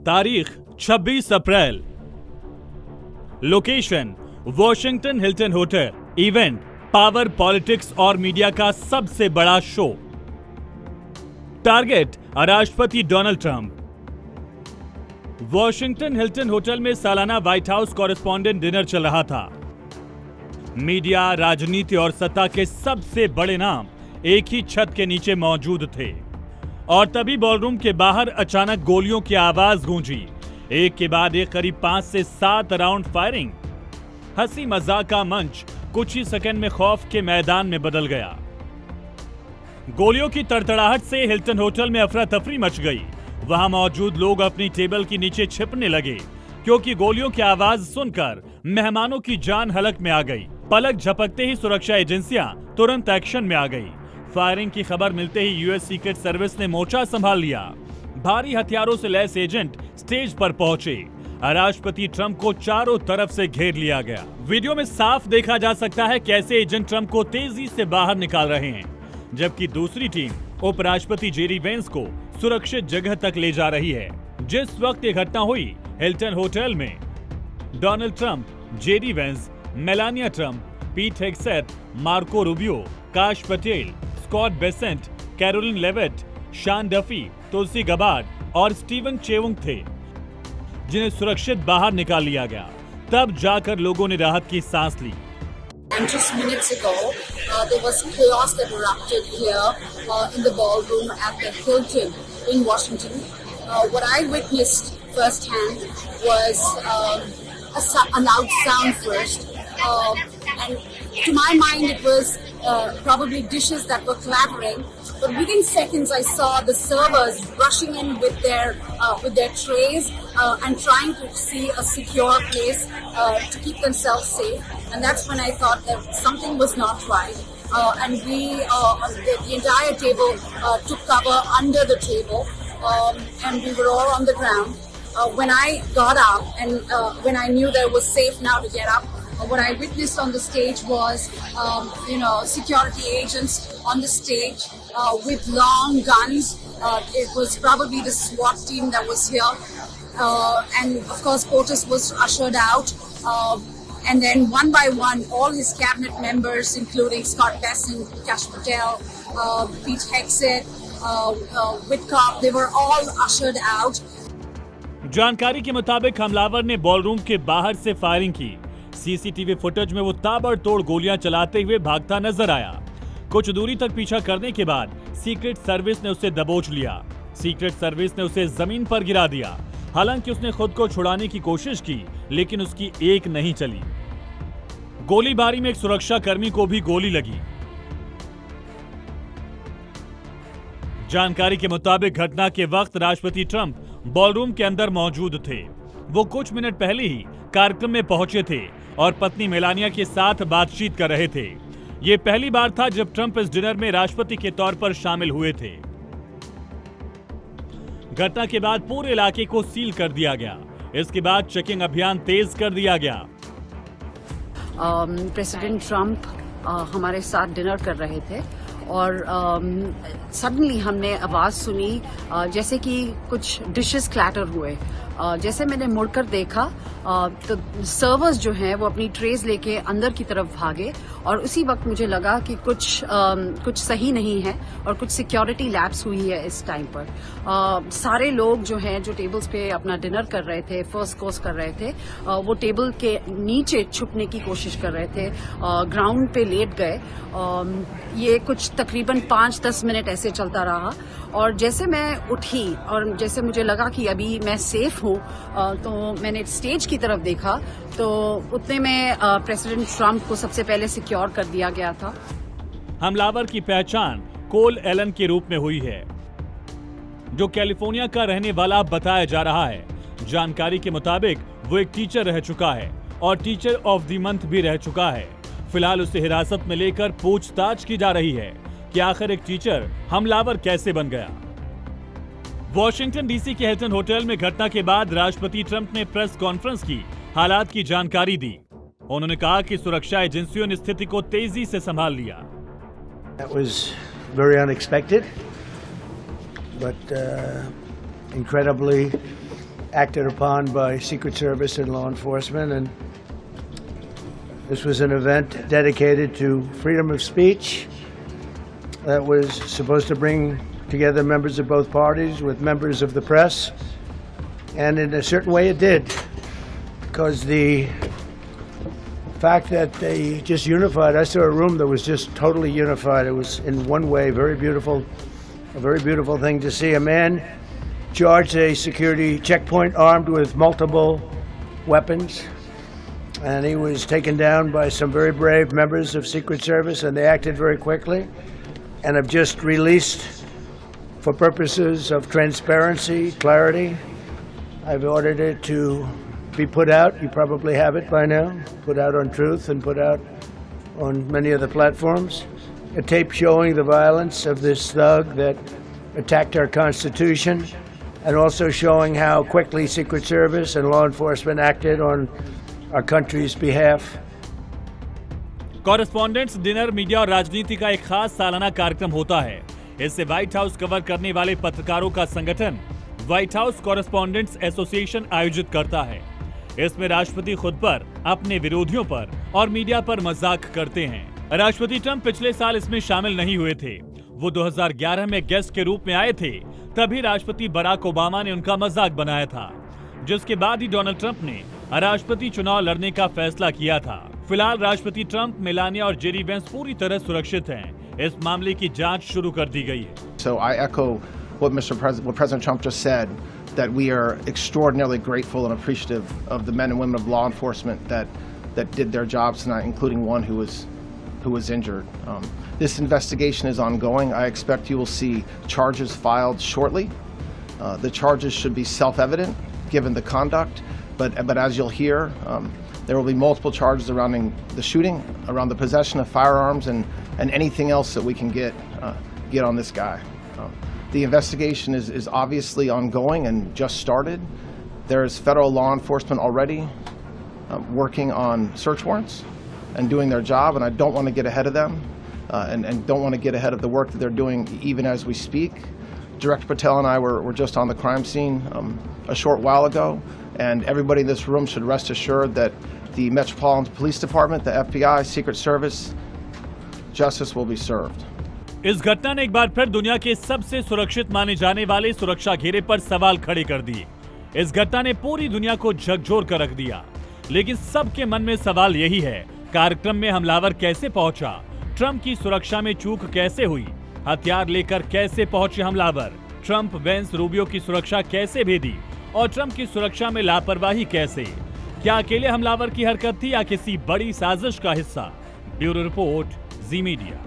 तारीख 26 अप्रैल। Location Washington Hilton hotel. Event power, politics और मीडिया का सबसे बड़ा शो। टारगेट राष्ट्रपति Donald Trump. Washington Hilton hotel में सालाना व्हाइट हाउस कॉरेस्पॉन्डेंट डिनर चल रहा था। मीडिया, राजनीति और सत्ता के सबसे बड़े नाम एक ही छत के नीचे मौजूद थे और तभी बॉलरूम के बाहर अचानक गोलियों की आवाज गूंजी। एक के बाद एक करीब 5 से 7 राउंड फायरिंग। हंसी मजाक का मंच कुछ ही सेकंड में खौफ के मैदान में बदल गया। गोलियों की तड़तड़ाहट से हिल्टन होटल में अफरा तफरी मच गई। वहां मौजूद लोग अपनी टेबल के नीचे छिपने लगे क्योंकि गोलियों की आवाज सुनकर मेहमानों की जान हलक में आ गई। पलक झपकते ही सुरक्षा एजेंसियां तुरंत एक्शन में आ गई। फायरिंग की खबर मिलते ही यूएस सीक्रेट सर्विस ने मोर्चा संभाल लिया। भारी हथियारों से लैस एजेंट स्टेज पर पहुंचे। राष्ट्रपति ट्रंप को चारों तरफ से घेर लिया गया। वीडियो में साफ देखा जा सकता है कैसे एजेंट ट्रंप को तेजी से बाहर निकाल रहे हैं, जबकि दूसरी टीम उपराष्ट्रपति जेडी वेंस को सुरक्षित जगह तक ले जा रही है। जिस वक्त ये घटना हुई, हिल्टन होटल में Donald Trump, JD Vance, Melania Trump, Pete Hegseth, Marco Rubio, Kash Patel, Scott Bessent, Caroline Leavitt, Sean Duffy, Tulsi Gabbard और स्टीवन चेवुंग थे, जिन्हें सुरक्षित बाहर निकाल लिया गया। तब जाकर लोगों ने राहत की सांस ली। And just minutes ago, there was chaos that erupted here in the ballroom at the Hilton in Washington. What I witnessed firsthand was a loud sound first, and to my mind it was probably dishes that were clattering. But within seconds, I saw the servers rushing in with their trays and trying to see a secure place to keep themselves safe. And that's when I thought that something was not right. And the entire table took cover under the table, and we were all on the ground. When I got up and when I knew that it was safe now to get up, what I witnessed on the stage was, security agents on the stage with long guns. It was probably the SWAT team that was here. And of course, POTUS was ushered out. And then one by one, all his cabinet members, including Scott Bessent, Kash Patel, Pete Hegseth, Whitcomb, they were all ushered out. जानकारी के मुताबिक हमलावर ने ballroom के बाहर से firing की। CCTV footage में वो ताबड़तोड़ गोलियां चलाते हुए भागता नजर आया। कुछ दूरी तक पीछा करने के बाद सीक्रेट सर्विस ने उसे दबोच लिया। सीक्रेट सर्विस ने उसे जमीन पर गिरा दिया। हालांकि उसने खुद को छुड़ाने की कोशिश की, लेकिन उसकी एक नहीं चली। गोलीबारी में एक सुरक्षा कर्मी को भी गोली लगी। जानकारी के मुताबिक घटना के वक्त राष्ट्रपति ट्रंप बॉलरूम के अंदर मौजूद थे। वो कुछ मिनट पहले ही कार्यक्रम में पहुंचे थे और पत्नी मेलानिया के साथ बातचीत कर रहे थे। ये पहली बार था जब ट्रंप इस डिनर में राष्ट्रपति के तौर पर शामिल हुए थे। घटना के बाद पूरे इलाके को सील कर दिया गया। इसके बाद चेकिंग अभियान तेज कर दिया गया। प्रेसिडेंट ट्रंप हमारे साथ डिनर कर रहे थे और सडनली हमने आवाज सुनी जैसे कि कुछ डिशेस क्लैटर हुए। जैसे मैंने मुड़कर देखा तो सर्वर्स जो हैं वो अपनी ट्रेज लेके अंदर की तरफ भागे और उसी वक्त मुझे लगा कि कुछ सही नहीं है और कुछ सिक्योरिटी लैप्स हुई है इस टाइम पर। सारे लोग जो हैं जो टेबल्स पे अपना डिनर कर रहे थे, फर्स्ट कोर्स कर रहे थे, वो टेबल के नीचे छुपने की कोशिश कर रहे थे, ग्राउंड पे लेट गए। ये कुछ तकरीबन 5-10 मिनट ऐसे चलता रहा और जैसे मैं उठी और जैसे मुझे लगा कि अभी मैं सेफ हूँ, तो मैंने स्टेज की तरफ देखा तो उतने में प्रेसिडेंट ट्रंप को सबसे पहले सिक्योर कर दिया गया था। हमलावर की पहचान कोल एलन के रूप में हुई है, जो कैलिफोर्निया का रहने वाला बताया जा रहा है। जानकारी के मुताबिक वो एक टीचर रह चुका है और टीचर ऑफ द मंथ भी रह चुका है। फिलहाल उसे हिरासत में लेकर पूछताछ की जा रही है कि आखिर एक टीचर हमलावर कैसे बन गया। वॉशिंगटन डीसी के हिल्टन होटल में घटना के बाद राष्ट्रपति ट्रंप ने प्रेस कॉन्फ्रेंस की हालात की जानकारी दी। उन्होंने कहा कि सुरक्षा एजेंसियों ने स्थिति को तेजी से संभाल लिया। That was very unexpected, but incredibly acted upon by Secret Service and law enforcement. And this was an event dedicated to freedom of speech that was supposed to bring together members of both parties with members of the press. And in a certain way it did, because the fact that they just unified, I saw a room that was just totally unified. It was in one way very beautiful, a very beautiful thing to see. A man charged a security checkpoint armed with multiple weapons, and he was taken down by some very brave members of Secret Service, and they acted very quickly and have just released, for purposes of transparency, clarity, I've ordered it to be put out. You probably have it by now, put out on Truth and put out on many of the platforms. A tape showing the violence of this thug that attacked our Constitution, and also showing how quickly Secret Service and law enforcement acted on our country's behalf. Correspondents dinner media और राजनीति का एक खास सालाना कार्यक्रम होता है। इससे व्हाइट हाउस कवर करने वाले पत्रकारों का संगठन व्हाइट हाउस कॉरेस्पॉन्डेंट्स एसोसिएशन आयोजित करता है। इसमें राष्ट्रपति खुद पर, अपने विरोधियों पर और मीडिया पर मजाक करते हैं। राष्ट्रपति ट्रंप पिछले साल इसमें शामिल नहीं हुए थे। वो 2011 में गेस्ट के रूप में आए थे। तभी राष्ट्रपति बराक ओबामा ने उनका मजाक बनाया था, जिसके बाद ही डोनाल्ड ट्रंप ने राष्ट्रपति चुनाव लड़ने का फैसला किया था। फिलहाल राष्ट्रपति ट्रंप, मेलानिया और जेडी वेंस पूरी तरह सुरक्षित हैं। इस मामले की जांच शुरू कर दी गई है। So I echo what President Trump just said, that we are extraordinarily grateful and appreciative of the men and women of law enforcement that did their jobs tonight, including one who was injured. This investigation is ongoing. I expect you will see charges filed shortly. The charges should be self-evident given the conduct, but as you'll hear, there will be multiple charges surrounding the shooting, around the possession of firearms, and anything else that we can get on this guy. The investigation is obviously ongoing and just started. There is federal law enforcement already working on search warrants and doing their job, and I don't want to get ahead of them and don't want to get ahead of the work that they're doing even as we speak. Director Patel and I were just on the crime scene a short while ago, and everybody in this room should rest assured that the Metropolitan Police Department, the FBI, Secret Service, justice will be served. इस घटना ने एक बार फिर दुनिया के सबसे सुरक्षित माने जाने वाले सुरक्षा घेरे पर सवाल खड़े कर दिए। इस घटना ने पूरी दुनिया को झकझोर कर रख दिया, लेकिन सबके मन में सवाल यही है, कार्यक्रम में हमलावर कैसे पहुंचा? ट्रंप की सुरक्षा में चूक कैसे हुई? हथियार लेकर कैसे पहुंचे हमलावर? ट्रंप, वेंस, रूबियो की सुरक्षा कैसे भेदी? और ट्रंप की सुरक्षा में लापरवाही कैसे? क्या अकेले हमलावर की हरकत थी या किसी बड़ी साजिश का हिस्सा? ब्यूरो रिपोर्ट, जी मीडिया।